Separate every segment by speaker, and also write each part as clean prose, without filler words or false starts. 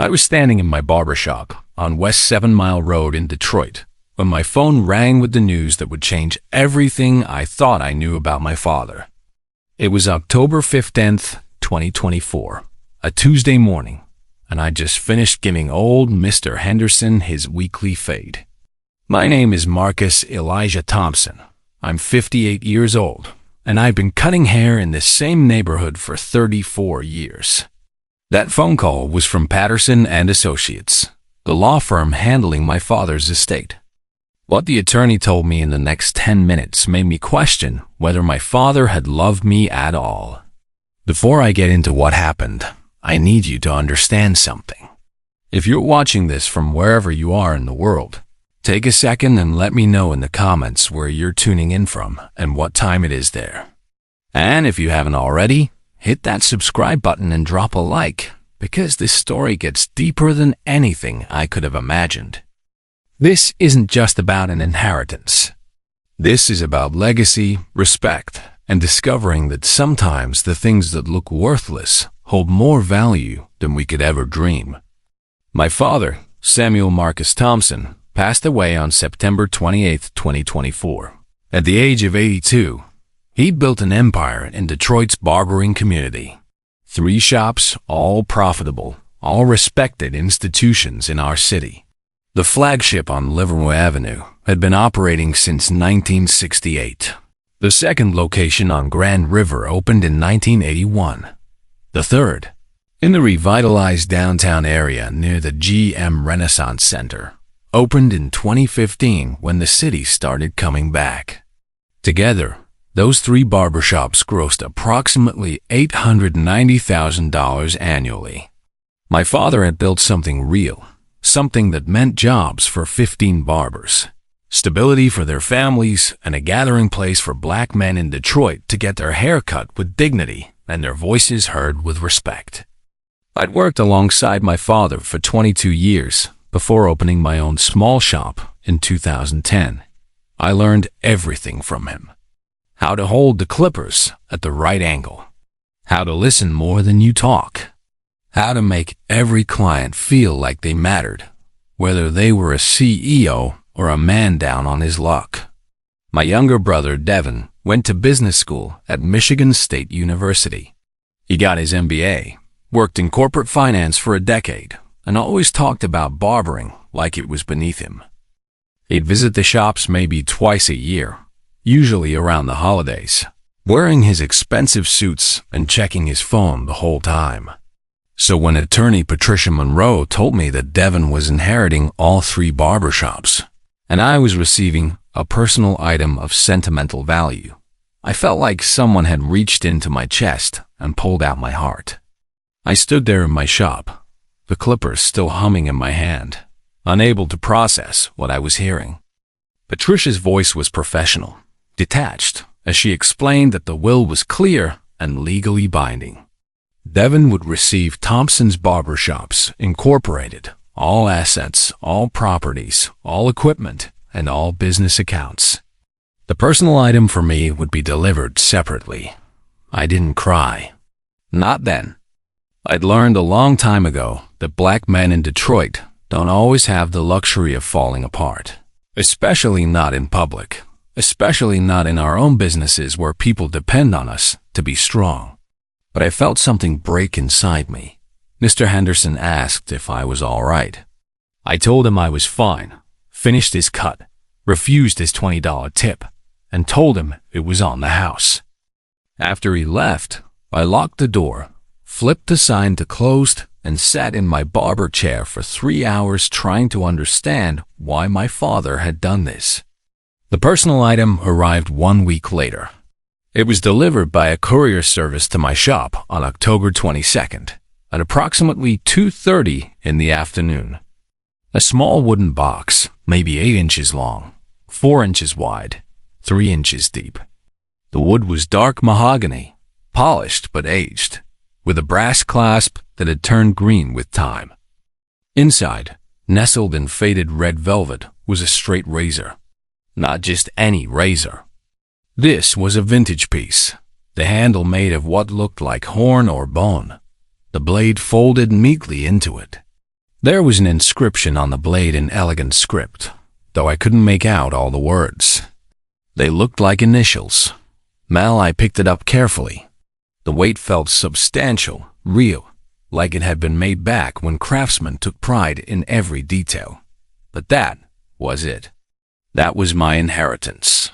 Speaker 1: I was standing in my barbershop on West 7 Mile Road in Detroit when my phone rang with the news that would change everything I thought I knew about my father. It was October 15th, 2024, a Tuesday morning, and I just finished giving old Mr. Henderson his weekly fade. My name is Marcus Elijah Thompson. I'm 58 years old, and I've been cutting hair in this same neighborhood for 34 years. That phone call was from Patterson and Associates, the law firm handling my father's estate. What the attorney told me in the next 10 minutes made me question whether my father had loved me at all. Before I get into what happened, I need you to understand something. If you're watching this from wherever you are in the world, take a second and let me know in the comments where you're tuning in from and what time it is there. And if you haven't already, hit that subscribe button and drop a like, because this story gets deeper than anything I could have imagined. This isn't just about an inheritance. This is about legacy, respect, and discovering that sometimes the things that look worthless hold more value than we could ever dream. My father, Samuel Marcus Thompson, passed away on September 28, 2024. At the age of 82, he'd built an empire in Detroit's barbering community. 3 shops, all profitable, all respected institutions in our city. The flagship on Livermore Avenue had been operating since 1968. The second location on Grand River opened in 1981. The third, in the revitalized downtown area near the GM Renaissance Center, opened in 2015 when the city started coming back. Together, those 3 barbershops grossed approximately $890,000 annually. My father had built something real, something that meant jobs for 15 barbers, stability for their families, and a gathering place for black men in Detroit to get their hair cut with dignity and their voices heard with respect. I'd worked alongside my father for 22 years before opening my own small shop in 2010. I learned everything from him. How to hold the clippers at the right angle. How to listen more than you talk. How to make every client feel like they mattered, whether they were a CEO or a man down on his luck. My younger brother, Devin, went to business school at Michigan State University. He got his MBA, worked in corporate finance for a decade, and always talked about barbering like it was beneath him. He'd visit the shops maybe twice a year, usually around the holidays, wearing his expensive suits and checking his phone the whole time. So when attorney Patricia Monroe told me that Devin was inheriting all 3 barbershops, and I was receiving a personal item of sentimental value, I felt like someone had reached into my chest and pulled out my heart. I stood there in my shop, the clippers still humming in my hand, unable to process what I was hearing. Patricia's voice was professional, detached, as she explained that the will was clear and legally binding. Devin would receive Thompson's Barbershops, Incorporated, all assets, all properties, all equipment, and all business accounts. The personal item for me would be delivered separately. I didn't cry. Not then. I'd learned a long time ago that black men in Detroit don't always have the luxury of falling apart, especially not in public, especially not in our own businesses where people depend on us to be strong. But I felt something break inside me. Mr. Henderson asked if I was all right. I told him I was fine, finished his cut, refused his $20 tip, and told him it was on the house. After he left, I locked the door, flipped the sign to closed, and sat in my barber chair for 3 hours trying to understand why my father had done this. The personal item arrived 1 week later. It was delivered by a courier service to my shop on October 22nd at approximately 2:30 in the afternoon. A small wooden box, maybe 8 inches long, 4 inches wide, 3 inches deep. The wood was dark mahogany, polished but aged, with a brass clasp that had turned green with time. Inside, nestled in faded red velvet, was a straight razor. Not just any razor. This was a vintage piece, the handle made of what looked like horn or bone, the blade folded meekly into it. There was an inscription on the blade in elegant script, though I couldn't make out all the words. They looked like initials. I picked it up carefully. The weight felt substantial, real, like it had been made back when craftsmen took pride in every detail. But that was it. That was my inheritance.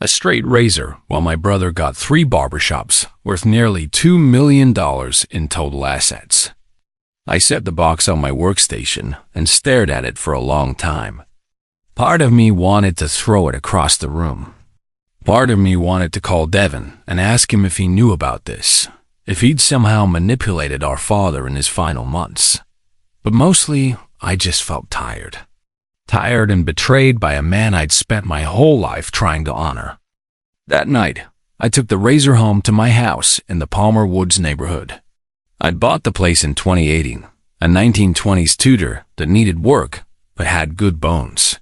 Speaker 1: A straight razor, while my brother got 3 barbershops worth nearly $2 million in total assets. I set the box on my workstation and stared at it for a long time. Part of me wanted to throw it across the room. Part of me wanted to call Devin and ask him if he knew about this, if he'd somehow manipulated our father in his final months. But mostly, I just felt tired. Tired and betrayed by a man I'd spent my whole life trying to honor. That night, I took the razor home to my house in the Palmer Woods neighborhood. I'd bought the place in 2018, a 1920s Tudor that needed work but had good bones.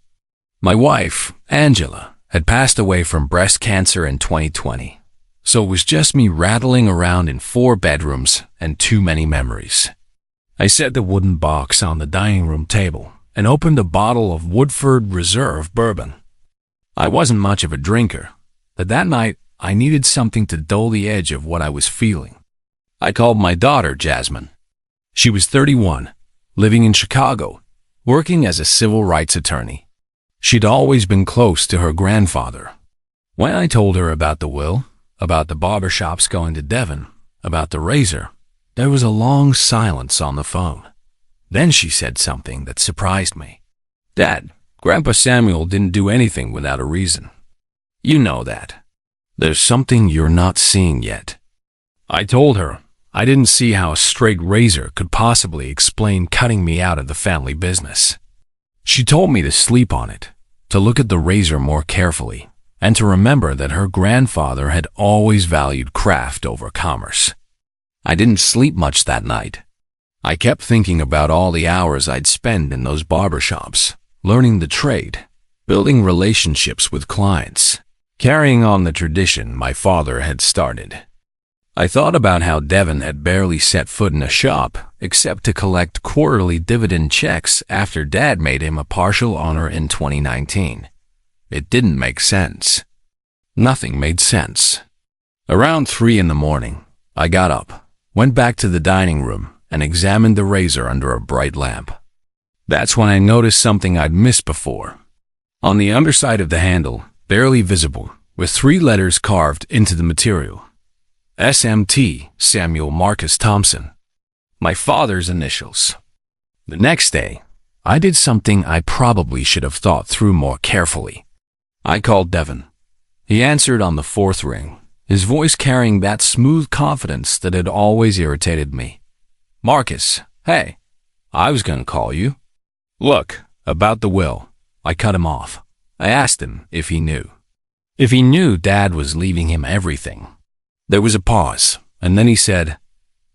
Speaker 1: My wife, Angela, had passed away from breast cancer in 2020, so it was just me rattling around in 4 bedrooms and too many memories. I set the wooden box on the dining room table and opened a bottle of Woodford Reserve bourbon. I wasn't much of a drinker, but that night I needed something to dull the edge of what I was feeling. I called my daughter, Jasmine. She was 31, living in Chicago, working as a civil rights attorney. She'd always been close to her grandfather. When I told her about the will, about the barbershops going to Devon, about the razor, there was a long silence on the phone. Then she said something that surprised me. "Dad, Grandpa Samuel didn't do anything without a reason. You know that. There's something you're not seeing yet." I told her I didn't see how a straight razor could possibly explain cutting me out of the family business. She told me to sleep on it, to look at the razor more carefully, and to remember that her grandfather had always valued craft over commerce. I didn't sleep much that night. I kept thinking about all the hours I'd spend in those barbershops, learning the trade, building relationships with clients, carrying on the tradition my father had started. I thought about how Devin had barely set foot in a shop except to collect quarterly dividend checks after Dad made him a partial owner in 2019. It didn't make sense. Nothing made sense. Around 3 in the morning, I got up, went back to the dining room, and examined the razor under a bright lamp. That's when I noticed something I'd missed before. On the underside of the handle, barely visible, were 3 letters carved into the material. SMT, Samuel Marcus Thompson. My father's initials. The next day, I did something I probably should have thought through more carefully. I called Devin. He answered on the 4th ring, his voice carrying that smooth confidence that had always irritated me. "Marcus, hey, I was going to call you." "Look, about the will." I cut him off. I asked him if he knew. If he knew Dad was leaving him everything. There was a pause, and then he said,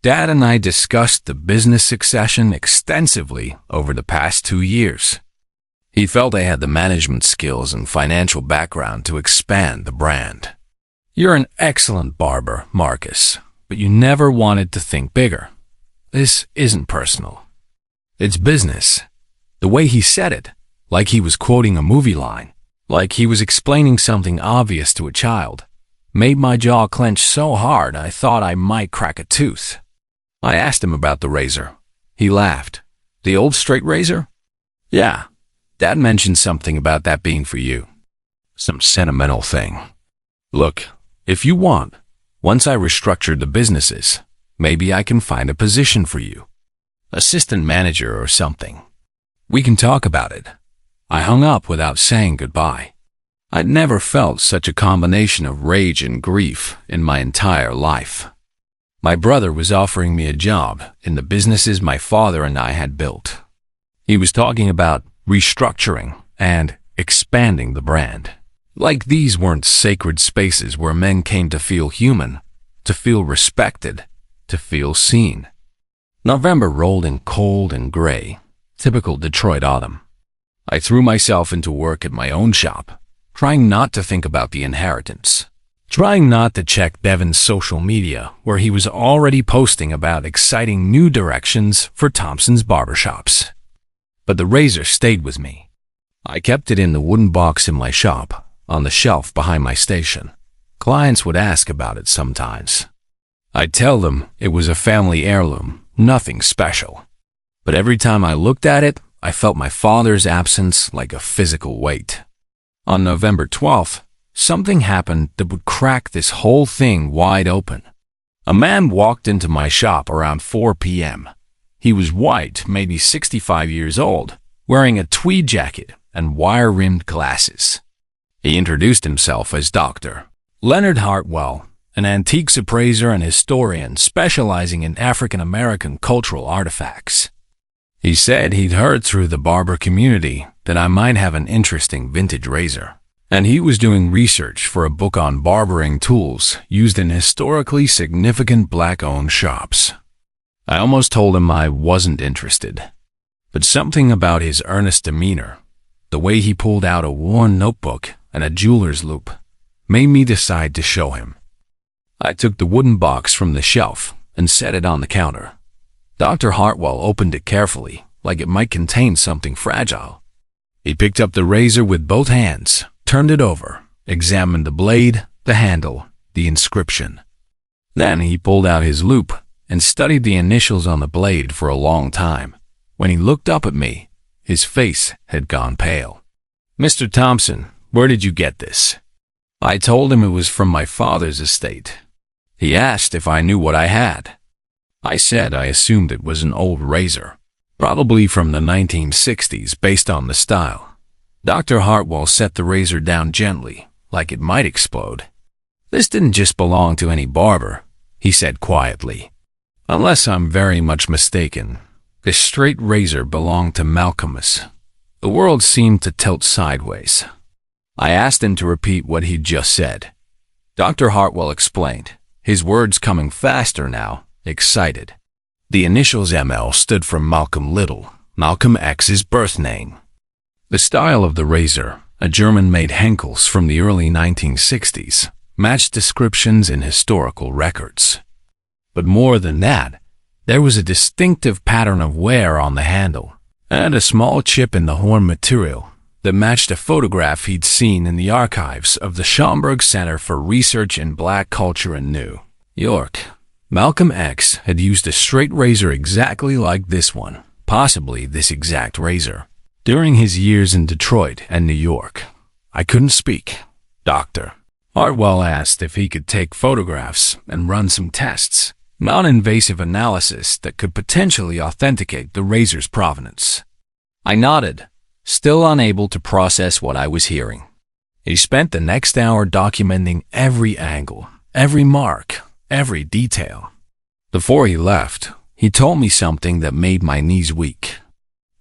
Speaker 1: "Dad and I discussed the business succession extensively over the past 2 years. He felt I had the management skills and financial background to expand the brand. You're an excellent barber, Marcus, but you never wanted to think bigger. This isn't personal. It's business." The way he said it, like he was quoting a movie line, like he was explaining something obvious to a child, made my jaw clench so hard I thought I might crack a tooth. I asked him about the razor. He laughed. "The old straight razor?" "Yeah, Dad mentioned something about that being for you. Some sentimental thing. Look, if you want, once I restructured the businesses, maybe I can find a position for you. Assistant manager or something. We can talk about it." I hung up without saying goodbye. I'd never felt such a combination of rage and grief in my entire life. My brother was offering me a job in the businesses my father and I had built. He was talking about restructuring and expanding the brand. Like these weren't sacred spaces where men came to feel human, to feel respected, to feel seen. November rolled in cold and gray, typical Detroit autumn. I threw myself into work at my own shop, trying not to think about the inheritance, trying not to check Devin's social media, where he was already posting about exciting new directions for Thompson's barbershops. But the razor stayed with me. I kept it in the wooden box in my shop, on the shelf behind my station. Clients would ask about it sometimes. I'd tell them it was a family heirloom, nothing special. But every time I looked at it, I felt my father's absence like a physical weight. On November 12th, something happened that would crack this whole thing wide open. A man walked into my shop around 4 p.m. He was white, maybe 65 years old, wearing a tweed jacket and wire-rimmed glasses. He introduced himself as Dr. Leonard Hartwell, an antiques appraiser and historian specializing in African-American cultural artifacts. He said he'd heard through the barber community that I might have an interesting vintage razor, and he was doing research for a book on barbering tools used in historically significant black-owned shops. I almost told him I wasn't interested, but something about his earnest demeanor, the way he pulled out a worn notebook and a jeweler's loupe, made me decide to show him. I took the wooden box from the shelf and set it on the counter. Dr. Hartwell opened it carefully, like it might contain something fragile. He picked up the razor with both hands, turned it over, examined the blade, the handle, the inscription. Then he pulled out his loupe and studied the initials on the blade for a long time. When he looked up at me, his face had gone pale. "Mr. Thompson, where did you get this?" I told him it was from my father's estate. He asked if I knew what I had. I said I assumed it was an old razor, probably from the 1960s based on the style. Dr. Hartwell set the razor down gently, like it might explode. "This didn't just belong to any barber," he said quietly. "Unless I'm very much mistaken, this straight razor belonged to Malcolmus." The world seemed to tilt sideways. I asked him to repeat what he'd just said. Dr. Hartwell explained, his words coming faster now, excited. The initials ML stood for Malcolm Little, Malcolm X's birth name. The style of the razor, a German-made Henkel's from the early 1960s, matched descriptions in historical records. But more than that, there was a distinctive pattern of wear on the handle, and a small chip in the horn material that matched a photograph he'd seen in the archives of the Schomburg Center for Research in Black Culture in New York. Malcolm X had used a straight razor exactly like this one, possibly this exact razor, during his years in Detroit and New York. I couldn't speak. Dr. Hartwell asked if he could take photographs and run some tests, non-invasive analysis that could potentially authenticate the razor's provenance. I nodded, still unable to process what I was hearing. He spent the next hour documenting every angle, every mark, every detail. Before he left, he told me something that made my knees weak.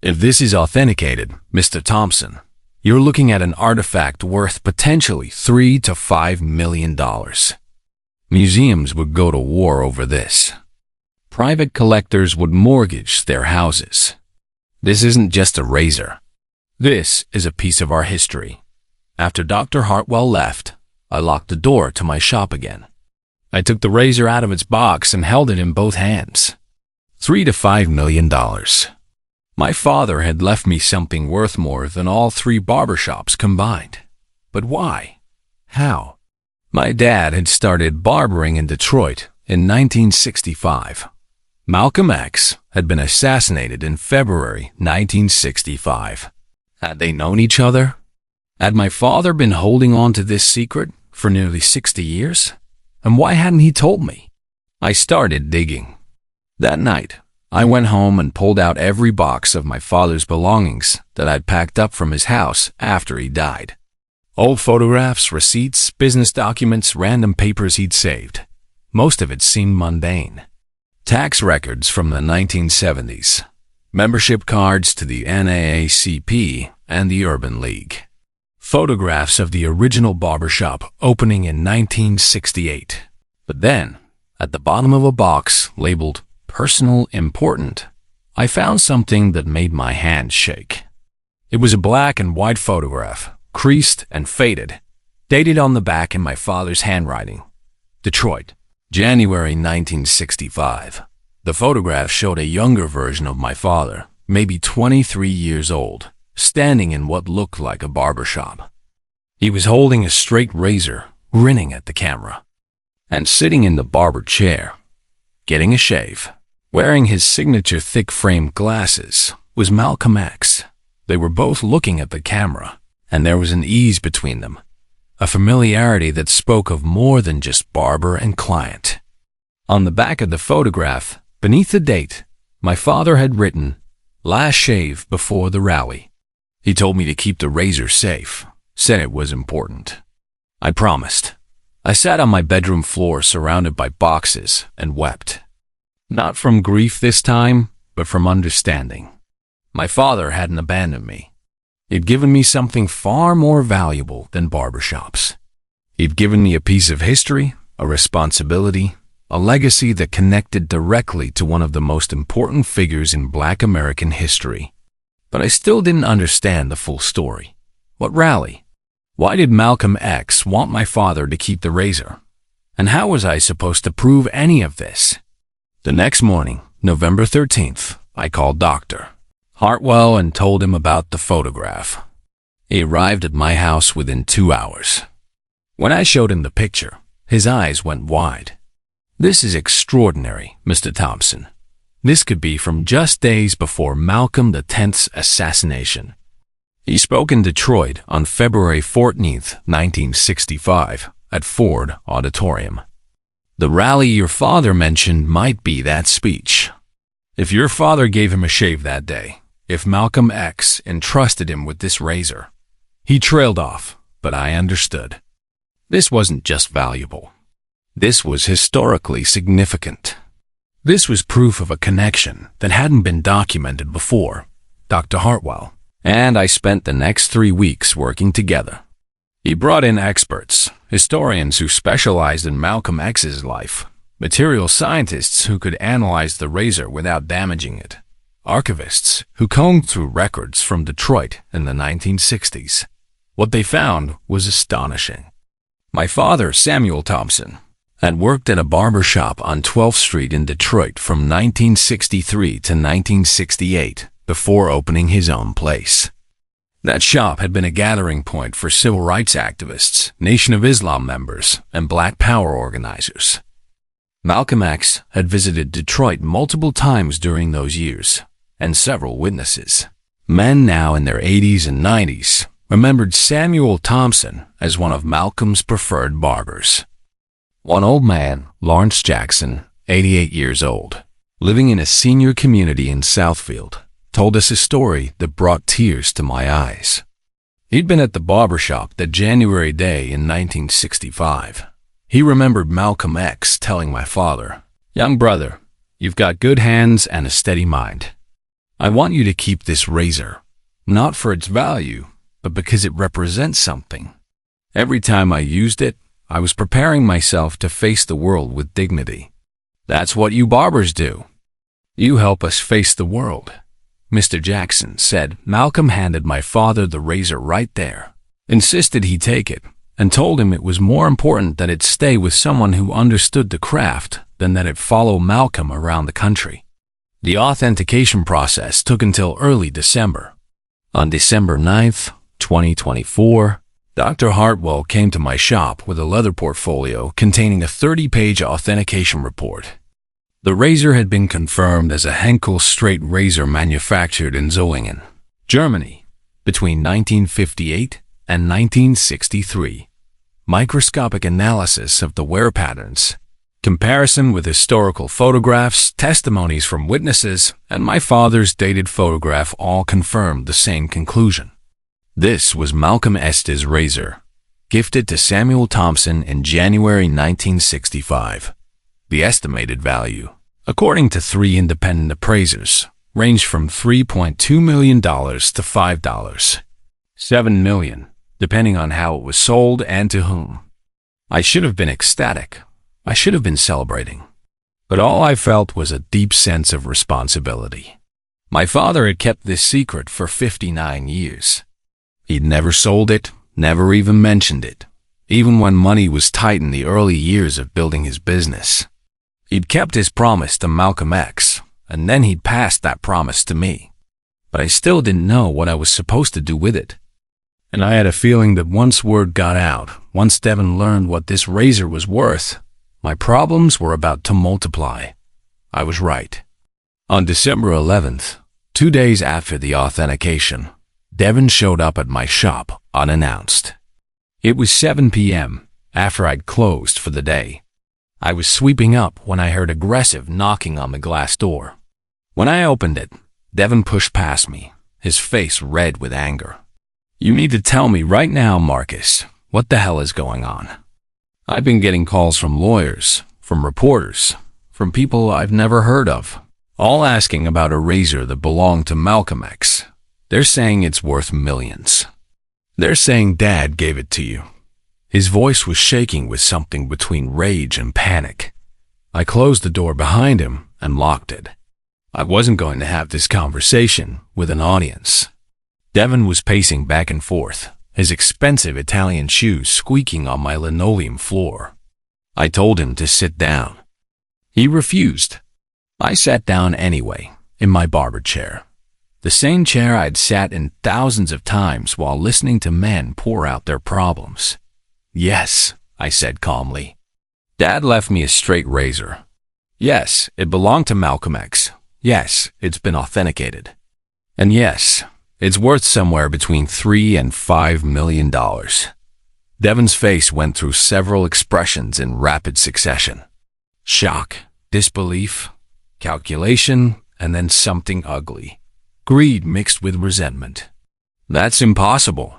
Speaker 1: "If this is authenticated, Mr. Thompson, you're looking at an artifact worth potentially $3 to $5 million. Museums would go to war over this. Private collectors would mortgage their houses. This isn't just a razor. This is a piece of our history." After Dr. Hartwell left, I locked the door to my shop again. I took the razor out of its box and held it in both hands. $3 to $5 million. My father had left me something worth more than all 3 barbershops combined. But why? How? My dad had started barbering in Detroit in 1965. Malcolm X had been assassinated in February 1965. Had they known each other? Had my father been holding on to this secret for nearly 60 years? And why hadn't he told me? I started digging. That night, I went home and pulled out every box of my father's belongings that I'd packed up from his house after he died. Old photographs, receipts, business documents, random papers he'd saved. Most of it seemed mundane. Tax records from the 1970s. Membership cards to the NAACP and the Urban League. Photographs of the original barbershop opening in 1968. But then, at the bottom of a box labeled Personal Important, I found something that made my hands shake. It was a black and white photograph, creased and faded. dated on the back in my father's handwriting. Detroit, January 1965. The photograph showed a younger version of my father, maybe 23 years old, standing in what looked like a barbershop. He was holding a straight razor, grinning at the camera, and sitting in the barber chair, getting a shave. Wearing his signature thick-framed glasses was Malcolm X. They were both looking at the camera, and there was an ease between them, a familiarity that spoke of more than just barber and client. On the back of the photograph, beneath the date, my father had written, "Last shave before the rally." He told me to keep the razor safe, said it was important. I promised. I sat on my bedroom floor surrounded by boxes and wept. Not from grief this time, but from understanding. My father hadn't abandoned me. He'd given me something far more valuable than barbershops. He'd given me a piece of history, a responsibility, a legacy that connected directly to one of the most important figures in Black American history. But I still didn't understand the full story. What rally? Why did Malcolm X want my father to keep the razor? And how was I supposed to prove any of this? The next morning, November 13th, I called Dr. Hartwell and told him about the photograph. He arrived at my house within 2 hours. When I showed him the picture, his eyes went wide. "This is extraordinary, Mr. Thompson. This could be from just days before Malcolm X's assassination." He spoke in Detroit on February 14th, 1965, at Ford Auditorium. "The rally your father mentioned might be that speech. If your father gave him a shave that day, if Malcolm X entrusted him with this razor." He trailed off, but I understood. This wasn't just valuable. This was historically significant. This was proof of a connection that hadn't been documented before. Dr. Hartwell and I spent the next 3 weeks working together. He brought in experts, historians who specialized in Malcolm X's life, material scientists who could analyze the razor without damaging it, archivists who combed through records from Detroit in the 1960s. What they found was astonishing. My father, Samuel Thompson, had worked at a barber shop on 12th Street in Detroit from 1963 to 1968 before opening his own place. That shop had been a gathering point for civil rights activists, Nation of Islam members, and Black Power organizers. Malcolm X had visited Detroit multiple times during those years, and several witnesses, men now in their 80s and 90s, remembered Samuel Thompson as one of Malcolm's preferred barbers. One old man, Lawrence Jackson, 88 years old, living in a senior community in Southfield, told us a story that brought tears to my eyes. He'd been at the barbershop that January day in 1965. He remembered Malcolm X telling my father, "Young brother, you've got good hands and a steady mind. I want you to keep this razor, not for its value, but because it represents something. Every time I used it, I was preparing myself to face the world with dignity. That's what you barbers do. You help us face the world." Mr. Jackson said Malcolm handed my father the razor right there, insisted he take it, and told him it was more important that it stay with someone who understood the craft than that it follow Malcolm around the country. The authentication process took until early December. On December 9th, 2024, Dr. Hartwell came to my shop with a leather portfolio containing a 30-page authentication report. The razor had been confirmed as a Henkel straight razor manufactured in Solingen, Germany, between 1958 and 1963. Microscopic analysis of the wear patterns, comparison with historical photographs, testimonies from witnesses, and my father's dated photograph all confirmed the same conclusion. This was Malcolm X's razor, gifted to Samuel Thompson in January 1965. The estimated value, according to 3 independent appraisers, ranged from $3.2 million to $5, $7 million, depending on how it was sold and to whom. I should have been ecstatic. I should have been celebrating. But all I felt was a deep sense of responsibility. My father had kept this secret for 59 years. He'd never sold it, never even mentioned it. even when money was tight in the early years of building his business. He'd kept his promise to Malcolm X, and then he'd passed that promise to me. But I still didn't know what I was supposed to do with it. And I had a feeling that once word got out, once Devin learned what this razor was worth, my problems were about to multiply. I was right. On December 11th, 2 days after the authentication, Devin showed up at my shop unannounced. It was 7 p.m. after I'd closed for the day. I was sweeping up when I heard aggressive knocking on the glass door. When I opened it, Devin pushed past me, his face red with anger. "You need to tell me right now, Marcus, what the hell is going on? I've been getting calls from lawyers, from reporters, from people I've never heard of, all asking about a razor that belonged to Malcolm X. They're saying it's worth millions. They're saying Dad gave it to you." His voice was shaking with something between rage and panic. I closed the door behind him and locked it. I wasn't going to have this conversation with an audience. Devin was pacing back and forth, his expensive Italian shoes squeaking on my linoleum floor. I told him to sit down. He refused. I sat down anyway, in my barber chair. The same chair I'd sat in thousands of times while listening to men pour out their problems. "Yes," I said calmly. "Dad left me a straight razor. Yes, it belonged to Malcolm X. Yes, it's been authenticated. And yes, it's worth somewhere between $3 and $5 million. Devin's face went through several expressions in rapid succession. Shock, disbelief, calculation, and then something ugly. Greed mixed with resentment. "That's impossible.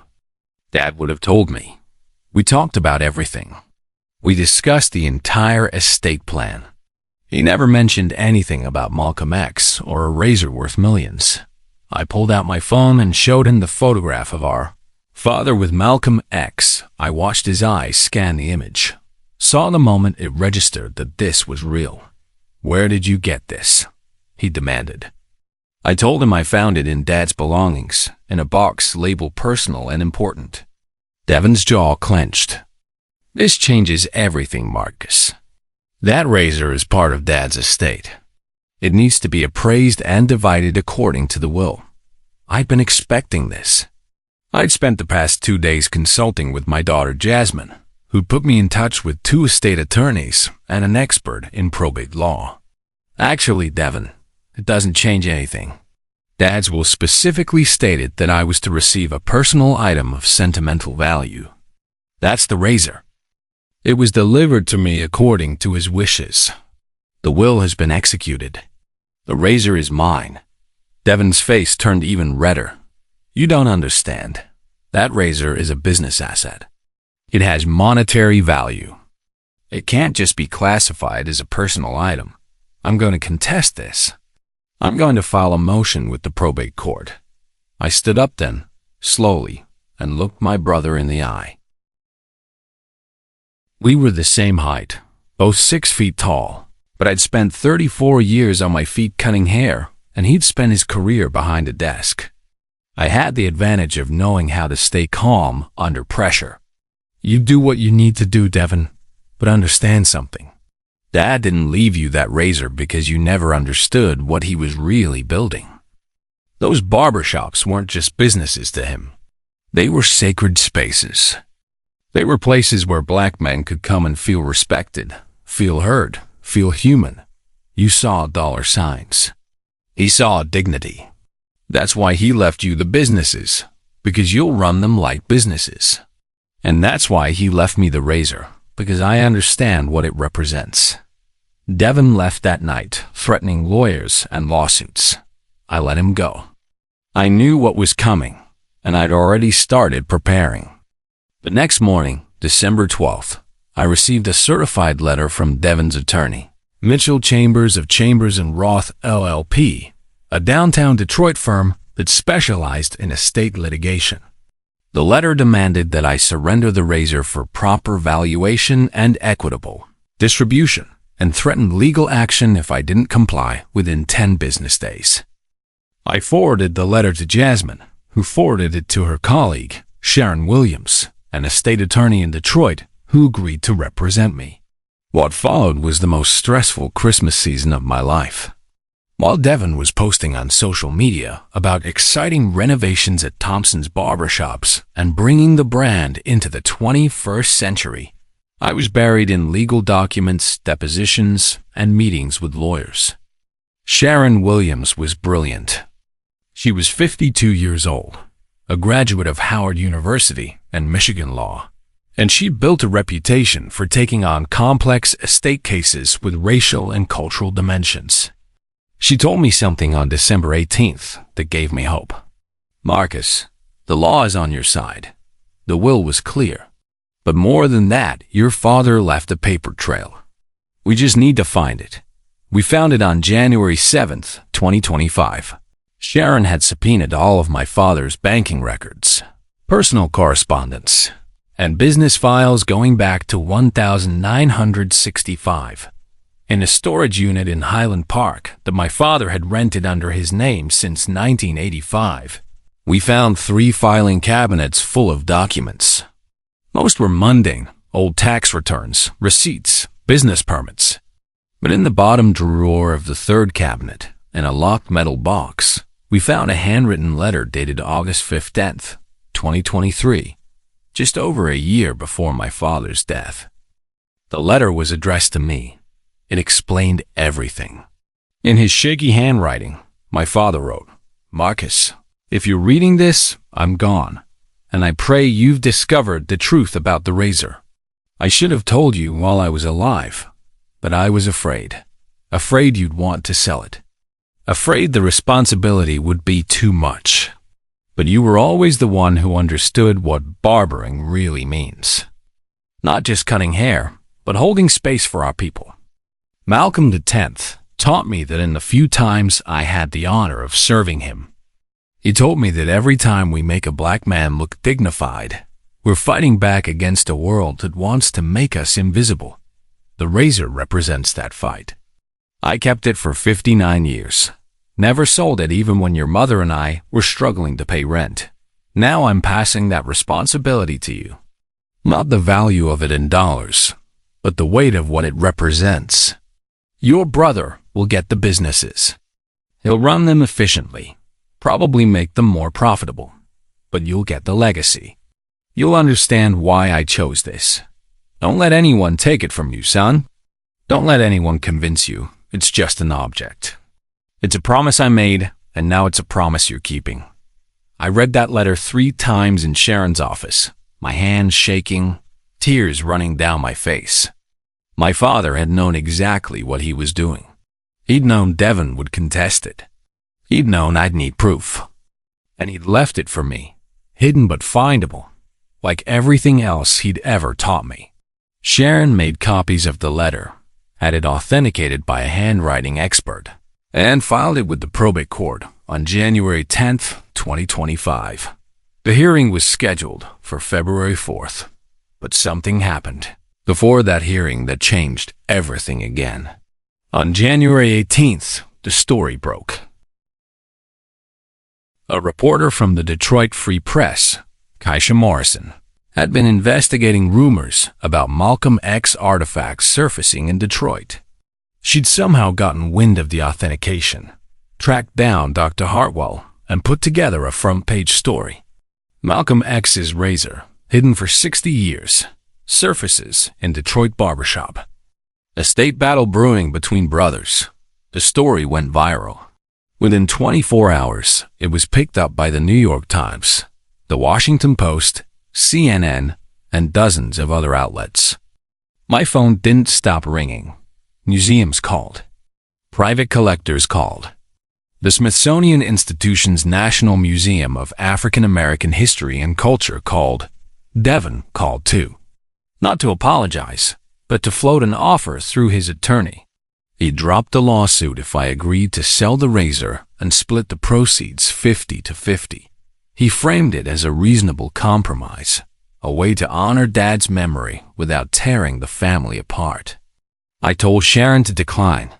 Speaker 1: Dad would have told me. We talked about everything. We discussed the entire estate plan. He never mentioned anything about Malcolm X or a razor worth millions." I pulled out my phone and showed him the photograph of our father with Malcolm X. I watched his eyes scan the image, saw the moment it registered that this was real. "Where did you get this?" he demanded. I told him I found it in Dad's belongings, in a box labeled personal and important. Devin's jaw clenched. "This changes everything, Marcus. That razor is part of Dad's estate. It needs to be appraised and divided according to the will. I'd been expecting this. I'd spent the past 2 days consulting with my daughter Jasmine, who'd put me in touch with 2 estate attorneys and an expert in probate law. Actually, Devin, it doesn't change anything. Dad's will specifically stated that I was to receive a personal item of sentimental value. That's the razor. It was delivered to me according to his wishes. The will has been executed. The razor is mine." Devin's face turned even redder. "You don't understand. That razor is a business asset. It has monetary value. It can't just be classified as a personal item. I'm going to contest this. I'm going to file a motion with the probate court." I stood up then, slowly, and looked my brother in the eye. We were the same height, both 6 feet tall, but I'd spent 34 years on my feet cutting hair, and he'd spent his career behind a desk. I had the advantage of knowing how to stay calm under pressure. "You do what you need to do, Devin, but understand something. Dad didn't leave you that razor because you never understood what he was really building. Those barbershops weren't just businesses to him. They were sacred spaces. They were places where black men could come and feel respected, feel heard, feel human. You saw dollar signs. He saw dignity. That's why he left you the businesses, because you'll run them like businesses. And that's why he left me the razor, because I understand what it represents." Devin left that night, threatening lawyers and lawsuits. I let him go. I knew what was coming, and I'd already started preparing. The next morning, December 12th, I received a certified letter from Devin's attorney, Mitchell Chambers of Chambers and Roth LLP, a downtown Detroit firm that specialized in estate litigation. The letter demanded that I surrender the razor for proper valuation and equitable distribution, and threatened legal action if I didn't comply within 10 business days. I forwarded the letter to Jasmine, who forwarded it to her colleague, Sharon Williams, and a state attorney in Detroit who agreed to represent me. What followed was the most stressful Christmas season of my life. While Devin was posting on social media about exciting renovations at Thompson's Barbershops and bringing the brand into the 21st century, I was buried in legal documents, depositions, and meetings with lawyers. Sharon Williams was brilliant. She was 52 years old, a graduate of Howard University and Michigan Law, and she built a reputation for taking on complex estate cases with racial and cultural dimensions. She told me something on December 18th that gave me hope. "Marcus, the law is on your side. The will was clear. But more than that, your father left a paper trail. We just need to find it. We found it on January 7th, 2025. Sharon had subpoenaed all of my father's banking records, personal correspondence, and business files going back to 1965. In a storage unit in Highland Park that my father had rented under his name since 1985. We found 3 filing cabinets full of documents. Most were mundane, old tax returns, receipts, business permits. But in the bottom drawer of the 3rd cabinet, in a locked metal box, we found a handwritten letter dated August 15th, 2023, just over a year before my father's death. The letter was addressed to me. It explained everything. In his shaky handwriting, my father wrote, "Marcus, if you're reading this, I'm gone, and I pray you've discovered the truth about the razor. I should have told you while I was alive, but I was afraid. Afraid you'd want to sell it. Afraid the responsibility would be too much. But you were always the one who understood what barbering really means. Not just cutting hair, but holding space for our people. Malcolm X taught me that in the few times I had the honor of serving him. He told me that every time we make a black man look dignified, we're fighting back against a world that wants to make us invisible. The razor represents that fight. I kept it for 59 years. Never sold it even when your mother and I were struggling to pay rent. Now I'm passing that responsibility to you. Not the value of it in dollars, but the weight of what it represents. Your brother will get the businesses. He'll run them efficiently, probably make them more profitable, but you'll get the legacy. You'll understand why I chose this. Don't let anyone take it from you, son. Don't let anyone convince you it's just an object. It's a promise I made, and now it's a promise you're keeping." I read that letter 3 times in Sharon's office, my hands shaking, tears running down my face. My father had known exactly what he was doing. He'd known Devin would contest it. He'd known I'd need proof. And he'd left it for me, hidden but findable, like everything else he'd ever taught me. Sharon made copies of the letter, had it authenticated by a handwriting expert, and filed it with the probate court on January 10th, 2025. The hearing was scheduled for February 4th, but something happened before that hearing that changed everything again. On January 18th, the story broke. A reporter from the Detroit Free Press, Keisha Morrison, had been investigating rumors about Malcolm X artifacts surfacing in Detroit. She'd somehow gotten wind of the authentication, tracked down Dr. Hartwell, and put together a front-page story. Malcolm X's razor, hidden for 60 years, surfaces in Detroit barbershop. A state battle brewing between brothers. The story went viral. Within 24 hours, it was picked up by the New York Times, the Washington Post, CNN, and dozens of other outlets. My phone didn't stop ringing. Museums called. Private collectors called. The Smithsonian Institution's National Museum of African American History and Culture called. Devin called too. Not to apologize, but to float an offer through his attorney. He dropped the lawsuit if I agreed to sell the razor and split the proceeds 50-50. He framed it as a reasonable compromise, a way to honor Dad's memory without tearing the family apart. I told Sharon to decline.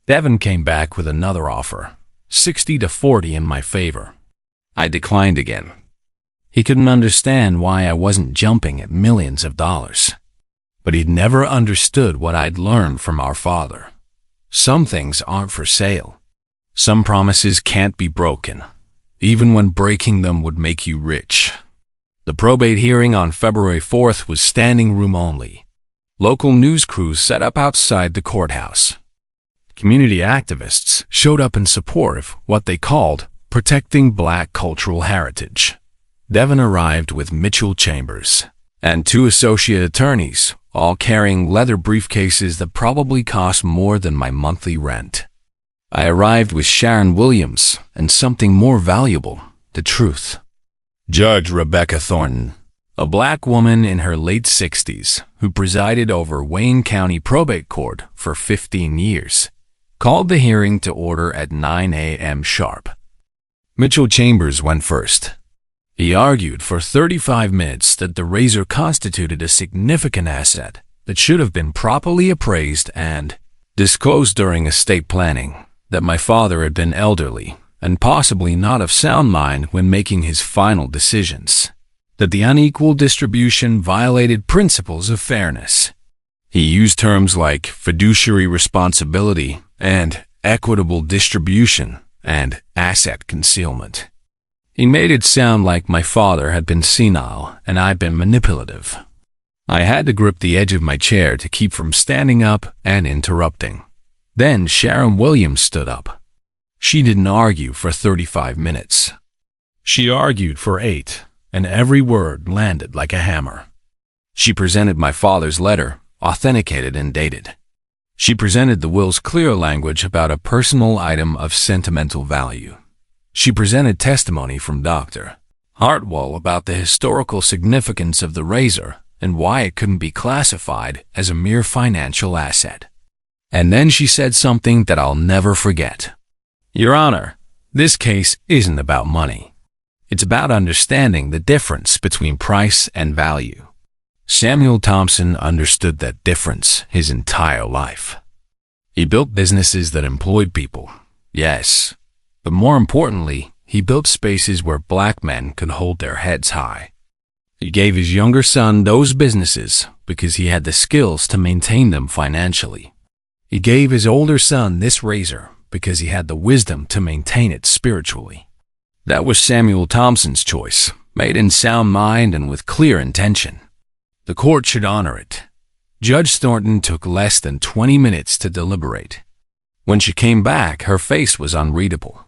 Speaker 1: Devin came back with another offer, 60-40 in my favor. I declined again. He couldn't understand why I wasn't jumping at millions of dollars. But he'd never understood what I'd learned from our father. Some things aren't for sale. Some promises can't be broken, even when breaking them would make you rich. The probate hearing on February 4th was standing room only. Local news crews set up outside the courthouse. Community activists showed up in support of what they called protecting Black cultural heritage. Devin arrived with Mitchell Chambers and 2 associate attorneys, all carrying leather briefcases that probably cost more than my monthly rent. I arrived with Sharon Williams and something more valuable, the truth. Judge Rebecca Thornton, a Black woman in her late 60s who presided over Wayne County Probate Court for 15 years, called the hearing to order at 9 a.m. sharp. Mitchell Chambers went first. He argued for 35 minutes that the razor constituted a significant asset that should have been properly appraised and disclosed during estate planning, that my father had been elderly and possibly not of sound mind when making his final decisions, that the unequal distribution violated principles of fairness. He used terms like fiduciary responsibility and equitable distribution and asset concealment. He made it sound like my father had been senile and I'd been manipulative. I had to grip the edge of my chair to keep from standing up and interrupting. Then Sharon Williams stood up. She didn't argue for 35 minutes. She argued for 8, and every word landed like a hammer. She presented my father's letter, authenticated and dated. She presented the will's clear language about a personal item of sentimental value. She presented testimony from Dr. Hartwell about the historical significance of the razor and why it couldn't be classified as a mere financial asset. And then she said something that I'll never forget. Your Honor, this case isn't about money. It's about understanding the difference between price and value. Samuel Thompson understood that difference his entire life. He built businesses that employed people, yes, but more importantly, he built spaces where Black men could hold their heads high. He gave his younger son those businesses because he had the skills to maintain them financially. He gave his older son this razor because he had the wisdom to maintain it spiritually. That was Samuel Thompson's choice, made in sound mind and with clear intention. The court should honor it. Judge Thornton took less than 20 minutes to deliberate. When she came back, her face was unreadable.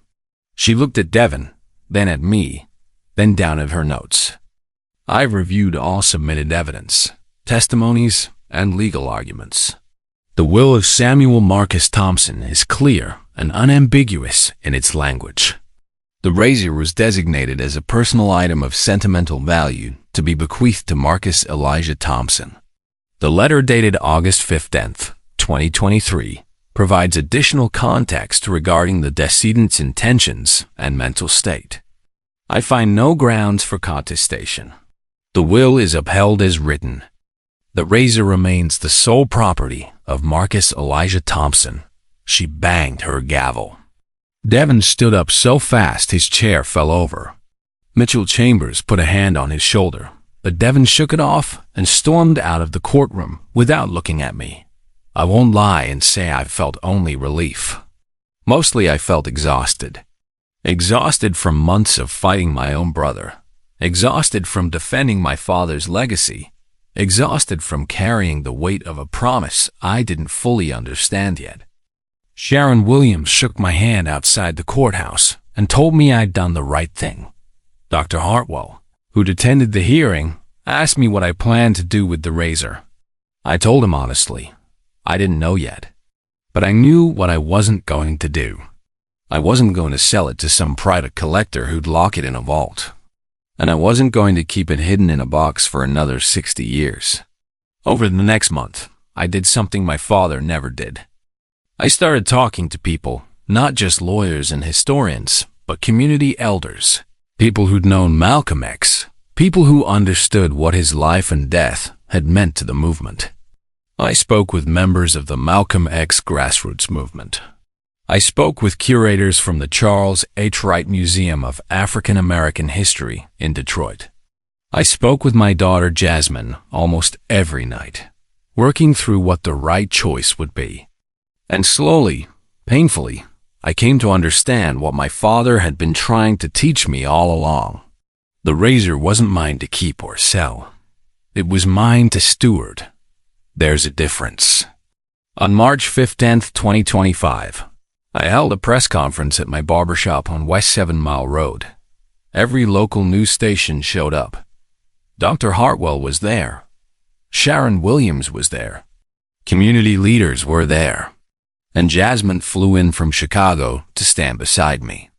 Speaker 1: She looked at Devin, then at me, then down at her notes. I've reviewed all submitted evidence, testimonies, and legal arguments. The will of Samuel Marcus Thompson is clear and unambiguous in its language. The razor was designated as a personal item of sentimental value to be bequeathed to Marcus Elijah Thompson. The letter dated August 15th, 2023, provides additional context regarding the decedent's intentions and mental state. I find no grounds for contestation. The will is upheld as written. The razor remains the sole property of Marcus Elijah Thompson. She banged her gavel. Devin stood up so fast his chair fell over. Mitchell Chambers put a hand on his shoulder, but Devin shook it off and stormed out of the courtroom without looking at me. I won't lie and say I felt only relief. Mostly I felt exhausted. Exhausted from months of fighting my own brother. Exhausted from defending my father's legacy. Exhausted from carrying the weight of a promise I didn't fully understand yet. Sharon Williams shook my hand outside the courthouse and told me I'd done the right thing. Dr. Hartwell, who'd attended the hearing, asked me what I planned to do with the razor. I told him honestly, I didn't know yet, but I knew what I wasn't going to do. I wasn't going to sell it to some private collector who'd lock it in a vault, and I wasn't going to keep it hidden in a box for another 60 years. Over the next month, I did something my father never did. I started talking to people, not just lawyers and historians, but community elders, people who'd known Malcolm X, people who understood what his life and death had meant to the movement. I spoke with members of the Malcolm X grassroots movement. I spoke with curators from the Charles H. Wright Museum of African American History in Detroit. I spoke with my daughter Jasmine almost every night, working through what the right choice would be. And slowly, painfully, I came to understand what my father had been trying to teach me all along. The razor wasn't mine to keep or sell. It was mine to steward. There's a difference. On March 15th, 2025, I held a press conference at my barbershop on West 7 Mile Road. Every local news station showed up. Dr. Hartwell was there. Sharon Williams was there. Community leaders were there. And Jasmine flew in from Chicago to stand beside me.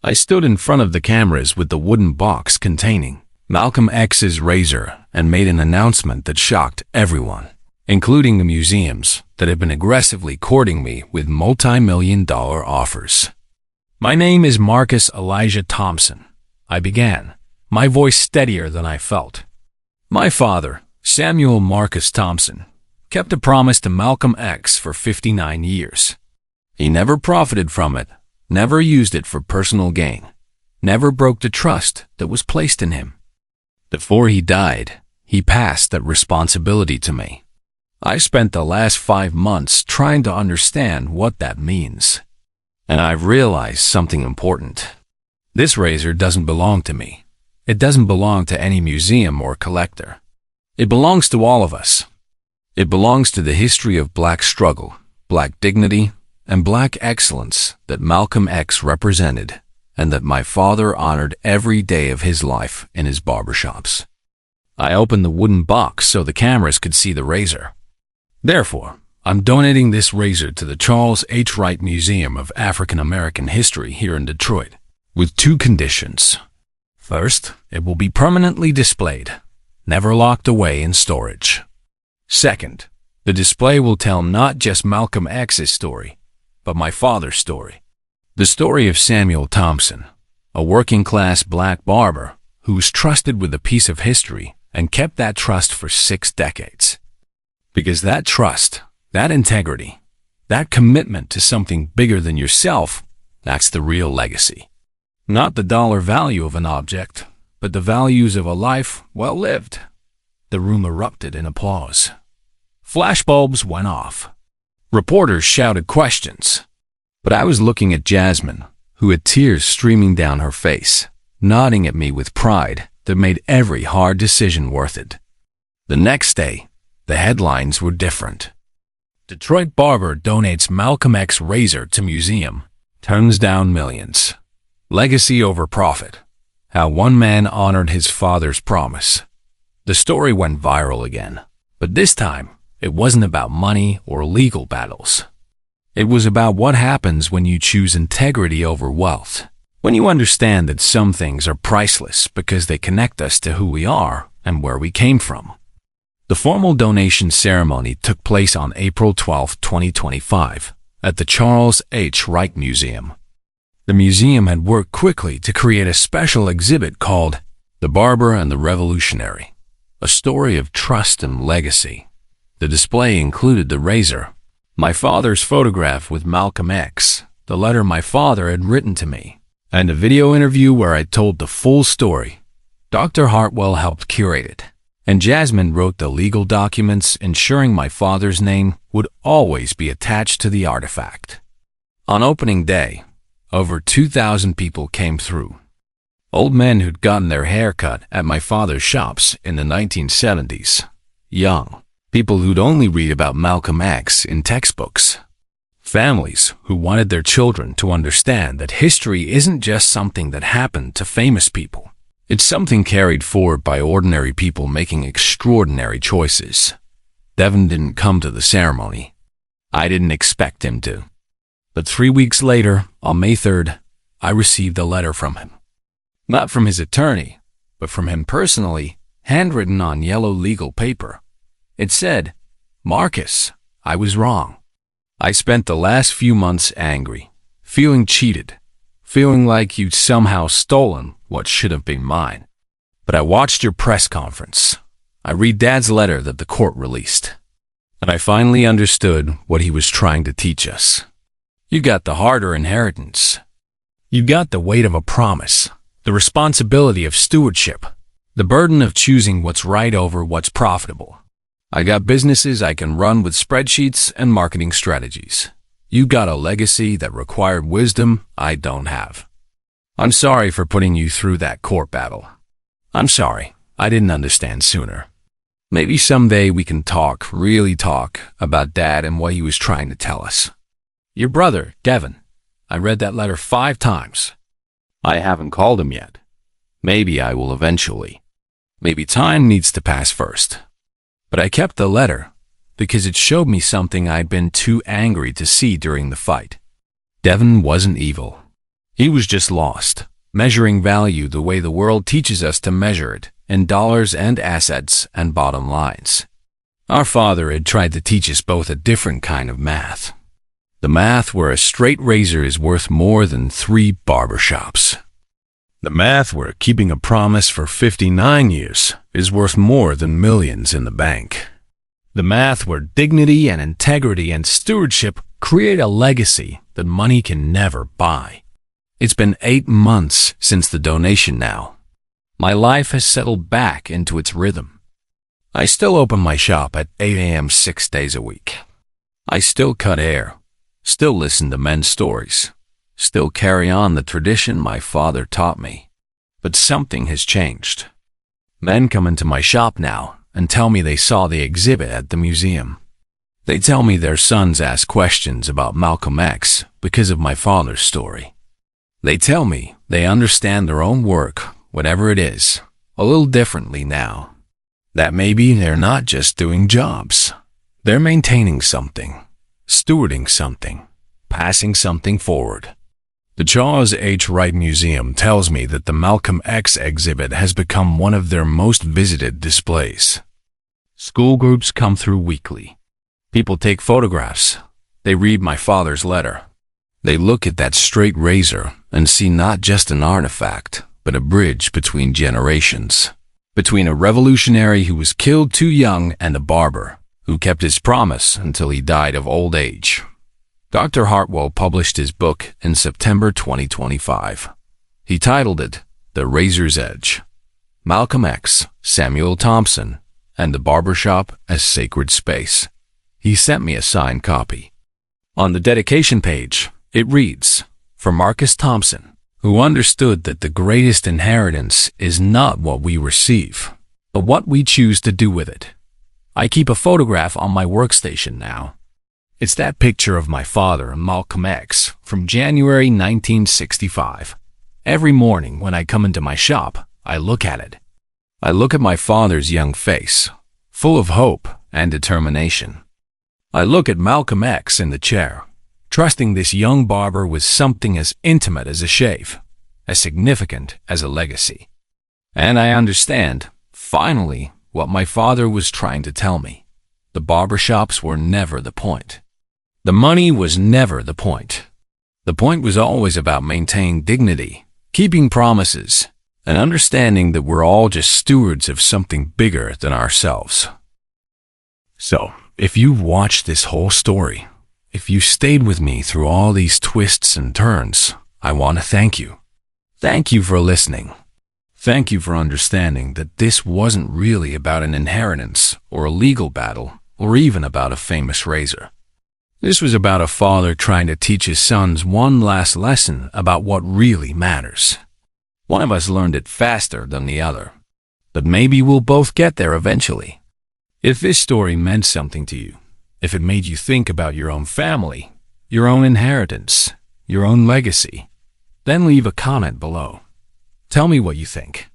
Speaker 1: I stood in front of the cameras with the wooden box containing Malcolm X's razor and made an announcement that shocked everyone, including the museums that had been aggressively courting me with multi-million-dollar offers. "My name is Marcus Elijah Thompson," I began, my voice steadier than I felt. "My father, Samuel Marcus Thompson, kept a promise to Malcolm X for 59 years. He never profited from it, never used it for personal gain, never broke the trust that was placed in him. Before he died, he passed that responsibility to me. I spent the last 5 months trying to understand what that means. And I've realized something important. This razor doesn't belong to me. It doesn't belong to any museum or collector. It belongs to all of us. It belongs to the history of black struggle, black dignity, and black excellence that Malcolm X represented and that my father honored every day of his life in his barbershops." I opened the wooden box so the cameras could see the razor. "Therefore, I'm donating this razor to the Charles H. Wright Museum of African American History here in Detroit, with 2 conditions. First, it will be permanently displayed, never locked away in storage. Second, the display will tell not just Malcolm X's story, but my father's story. The story of Samuel Thompson, a working-class black barber who was trusted with a piece of history and kept that trust for 6 decades. Because that trust, that integrity, that commitment to something bigger than yourself, that's the real legacy. Not the dollar value of an object, but the values of a life well lived." The room erupted in applause. Flashbulbs went off. Reporters shouted questions. But I was looking at Jasmine, who had tears streaming down her face, nodding at me with pride that made every hard decision worth it. The next day, the headlines were different. "Detroit Barber donates Malcolm X razor to museum, turns down millions. Legacy over profit. How one man honored his father's promise." The story went viral again, but this time, it wasn't about money or legal battles. It was about what happens when you choose integrity over wealth, when you understand that some things are priceless because they connect us to who we are and where we came from. The formal donation ceremony took place on April 12, 2025, at the Charles H. Wright Museum. The museum had worked quickly to create a special exhibit called "The Barber and the Revolutionary," a story of trust and legacy. The display included the razor, my father's photograph with Malcolm X, the letter my father had written to me, and a video interview where I told the full story. Dr. Hartwell helped curate it, and Jasmine wrote the legal documents ensuring my father's name would always be attached to the artifact. On opening day, over 2,000 people came through. Old men who'd gotten their hair cut at my father's shops in the 1970s. Young people who'd only read about Malcolm X in textbooks. Families who wanted their children to understand that history isn't just something that happened to famous people. It's something carried forward by ordinary people making extraordinary choices. Devin didn't come to the ceremony. I didn't expect him to. But 3 weeks later, on May 3rd, I received a letter from him. Not from his attorney, but from him personally, handwritten on yellow legal paper. It said, "Marcus, I was wrong. I spent the last few months angry, feeling cheated, feeling like you'd somehow stolen what should have been mine. But I watched your press conference. I read Dad's letter that the court released. And I finally understood what he was trying to teach us. You got the harder inheritance. You got the weight of a promise, the responsibility of stewardship, The burden of choosing what's right over what's profitable. I got businesses I can run with spreadsheets and marketing strategies. You got a legacy that required wisdom I don't have. I'm sorry for putting you through that court battle. I'm sorry I didn't understand sooner. Maybe someday we can talk, really talk, about Dad and what he was trying to tell us. Your brother, Devin. I read that letter 5 times. I haven't called him yet. Maybe I will eventually. Maybe time needs to pass first. But I kept the letter because it showed me something I'd been too angry to see during the fight. Devin wasn't evil. He was just lost, measuring value the way the world teaches us to measure it, in dollars and assets and bottom lines. Our father had tried to teach us both a different kind of math. The math where a straight razor is worth more than 3 barbershops. The math where keeping a promise for 59 years is worth more than millions in the bank. The math where dignity and integrity and stewardship create a legacy that money can never buy. It's been 8 months since the donation now. My life has settled back into its rhythm. I still open my shop at 8 a.m. 6 days a week. I still cut hair, still listen to men's stories, still carry on the tradition my father taught me. But something has changed. Men come into my shop now and tell me they saw the exhibit at the museum. They tell me their sons ask questions about Malcolm X because of my father's story. They tell me they understand their own work, whatever it is, a little differently now. That maybe they're not just doing jobs. They're maintaining something, stewarding something, passing something forward. The Charles H. Wright Museum tells me that the Malcolm X exhibit has become one of their most visited displays. School groups come through weekly. People take photographs. They read my father's letter. They look at that straight razor and see not just an artifact, but a bridge between generations. Between a revolutionary who was killed too young and a barber who kept his promise until he died of old age. Dr. Hartwell published his book in September 2025. He titled it The Razor's Edge. Malcolm X, Samuel Thompson, and the Barbershop as Sacred Space. He sent me a signed copy. On the dedication page, it reads, "For Marcus Thompson, who understood that the greatest inheritance is not what we receive, but what we choose to do with it." I keep a photograph on my workstation now. It's that picture of my father and Malcolm X from January 1965. Every morning when I come into my shop, I look at it. I look at my father's young face, full of hope and determination. I look at Malcolm X in the chair, trusting this young barber with something as intimate as a shave, as significant as a legacy. And I understand, finally, what my father was trying to tell me. The barbershops were never the point. The money was never the point. The point was always about maintaining dignity, keeping promises, and understanding that we're all just stewards of something bigger than ourselves. So, if you've watched this whole story, if you stayed with me through all these twists and turns, I want to thank you. Thank you for listening. Thank you for understanding that this wasn't really about an inheritance or a legal battle or even about a famous razor. This was about a father trying to teach his sons one last lesson about what really matters. One of us learned it faster than the other, but maybe we'll both get there eventually. If this story meant something to you, if it made you think about your own family, your own inheritance, your own legacy, then leave a comment below. Tell me what you think.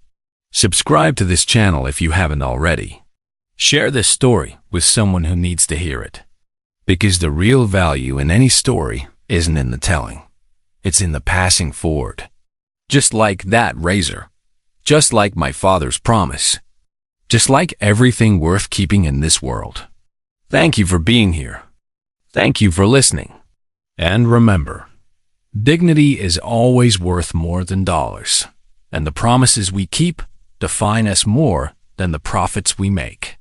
Speaker 1: Subscribe to this channel if you haven't already. Share this story with someone who needs to hear it. Because the real value in any story isn't in the telling. It's in the passing forward. Just like that razor. Just like my father's promise. Just like everything worth keeping in this world. Thank you for being here. Thank you for listening. And remember, dignity is always worth more than dollars. And the promises we keep define us more than the profits we make.